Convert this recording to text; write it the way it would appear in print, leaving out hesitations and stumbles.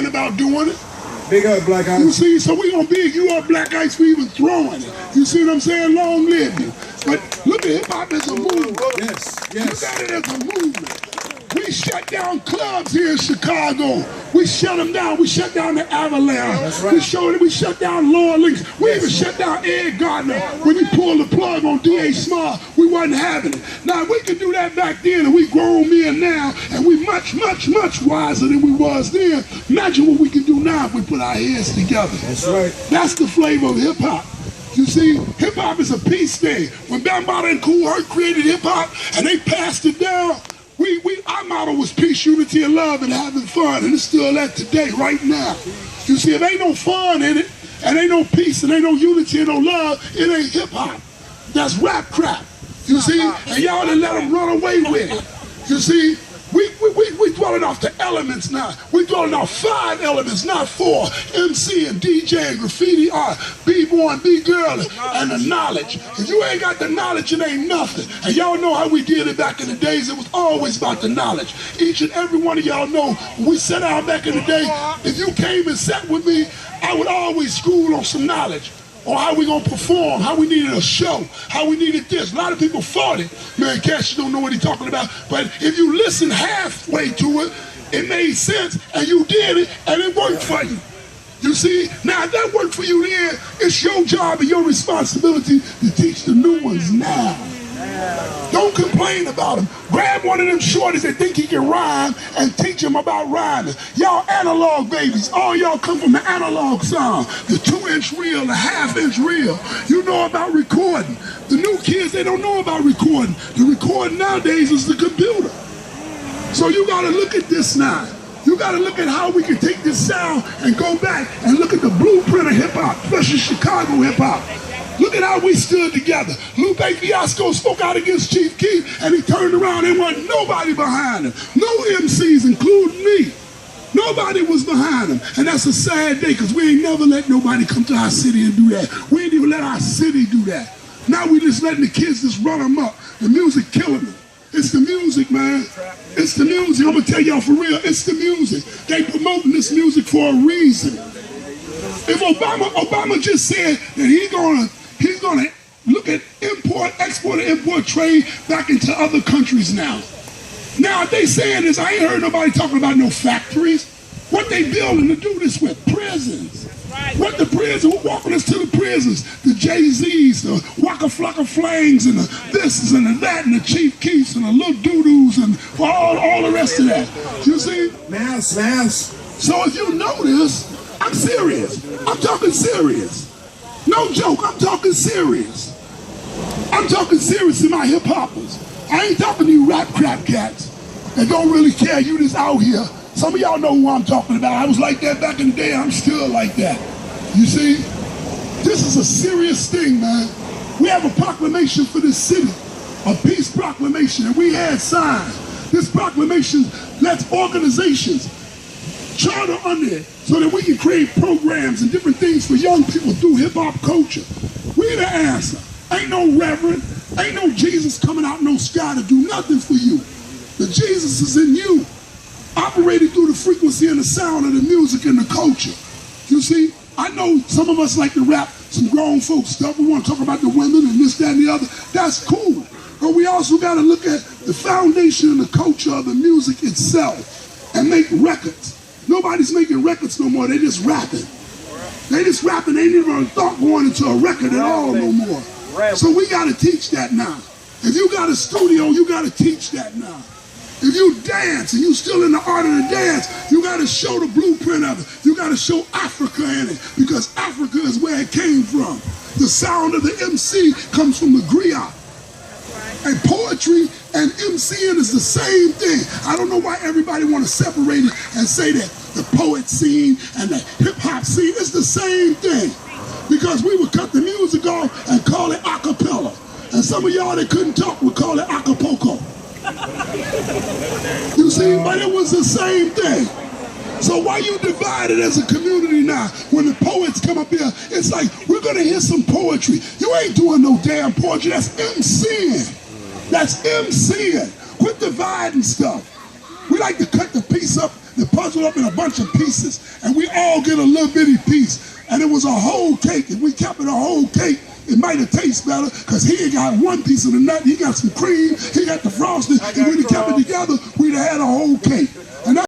about doing it. Big up, Black Ice. You see, so we gonna big you up, Black Ice, for even throwing it. You see what I'm saying? Long live you. But look at hip-hop as a movement. Yes, yes. Look at it as a movement. We shut down clubs here in Chicago. We shut them down. We shut down the Avalanche. That's right. We shut down Laura Links. We even shut down Ed Gardner when he pulled the plug on D.A. Small. We wasn't having it. Now, we could do that back then, and we grown men now, and we much, much, much wiser than we was then. Imagine what we can do now if we put our heads together. That's right. That's the flavor of hip-hop. You see, hip-hop is a peace thing. When Bambaataa and Kool Herc created hip-hop, and they passed it down, our motto was peace, unity, and love, and having fun, and it's still that today, right now. You see, if ain't no fun in it, and ain't no peace, and ain't no unity, and no love, it ain't hip-hop. That's rap crap. You see, and y'all done let them run away with it. You see, we dwelling off the elements now. We dwelling off 5 elements, not 4. MC and DJ and graffiti art, B-boy and B-girl, and the knowledge. If you ain't got the knowledge, it ain't nothing. And y'all know how we did it back in the days. It was always about the knowledge. Each and every one of y'all know, when we sat out back in the day, if you came and sat with me, I would always school on some knowledge. Or how we gonna perform, how we needed a show, how we needed this. A lot of people thought it. Man, Cashus don't know what he's talking about. But if you listen halfway to it, it made sense, and you did it, and it worked for you. You see? Now, if that worked for you then, it's your job and your responsibility to teach the new ones now. Don't complain about them. Grab one of them shorties that think he can rhyme and teach them about rhyming. Y'all analog babies. All y'all come from the analog sound. The 2-inch reel, the 1/2-inch reel. You know about recording. The new kids, they don't know about recording. The recording nowadays is the computer. So you gotta look at this now. You gotta look at how we can take this sound and go back and look at the blueprint of hip-hop, especially Chicago hip-hop. Look at how we stood together. Lupe Fiasco spoke out against Chief Keef, and he turned around and wasn't nobody behind him. No MCs, including me. Nobody was behind him. And that's a sad day, because we ain't never let nobody come to our city and do that. We ain't even let our city do that. Now we just letting the kids just run them up. The music killing them. It's the music, man. It's the music. I'm going to tell y'all for real, it's the music. They promoting this music for a reason. If Obama just said that he's gonna look at export and import trade back into other countries now. Now if they saying this, I ain't heard nobody talking about no factories. What they building to do this with? Prisons. What the prison, who walking us to the prisons? The Jay-Z's, the Waka Flocka Flangs, and the thises and the that, and the Chief Keefs, and the Lil Doo-Doos, and all the rest of that. You see? Mass. So if you notice, I'm serious. I'm talking serious. No joke, I'm talking serious. I'm talking serious to my hip-hoppers. I ain't talking to you rap crap cats that don't really care you just out here. Some of y'all know who I'm talking about. I was like that back in the day, I'm still like that. You see? This is a serious thing, man. We have a proclamation for this city, a peace proclamation, and we had signs. This proclamation lets organizations charter under it so that we can create programs and different things for young people through hip-hop culture. We the answer. Ain't no reverend, ain't no Jesus coming out no sky to do nothing for you. The Jesus is in you, operating through the frequency and the sound of the music and the culture. You see, I know some of us like to rap some grown folk stuff. We want to talk about the women and this, that, and the other. That's cool. But we also got to look at the foundation and the culture of the music itself and make records. Nobody's making records no more. They just rapping. They just rapping. They ain't even thought going into a record at all no more. So we got to teach that now. If you got a studio, you got to teach that now. If you dance and you still in the art of the dance, you got to show the blueprint of it. You got to show Africa in it, because Africa is where it came from. The sound of the MC comes from the griot. And poetry and MCing is the same thing. I don't know why everybody want to separate it and say that the poet scene and the hip-hop scene is the same thing. Because we would cut the music off and call it a cappella. And some of y'all that couldn't talk would call it acapulco. You see, but it was the same thing. So why you divided as a community now? When the poets come up here, it's like, we're going to hear some poetry. You ain't doing no damn poetry. That's MCing. That's MCing. Quit dividing stuff. We like to cut the piece up They're puzzled up in a bunch of pieces, and we all get a little bitty piece. And it was a whole cake. If we kept it a whole cake, it might have tasted better because he ain't got one piece of the nut. He got some cream. He got the frosting. If we'd have kept it together, we'd have had a whole cake.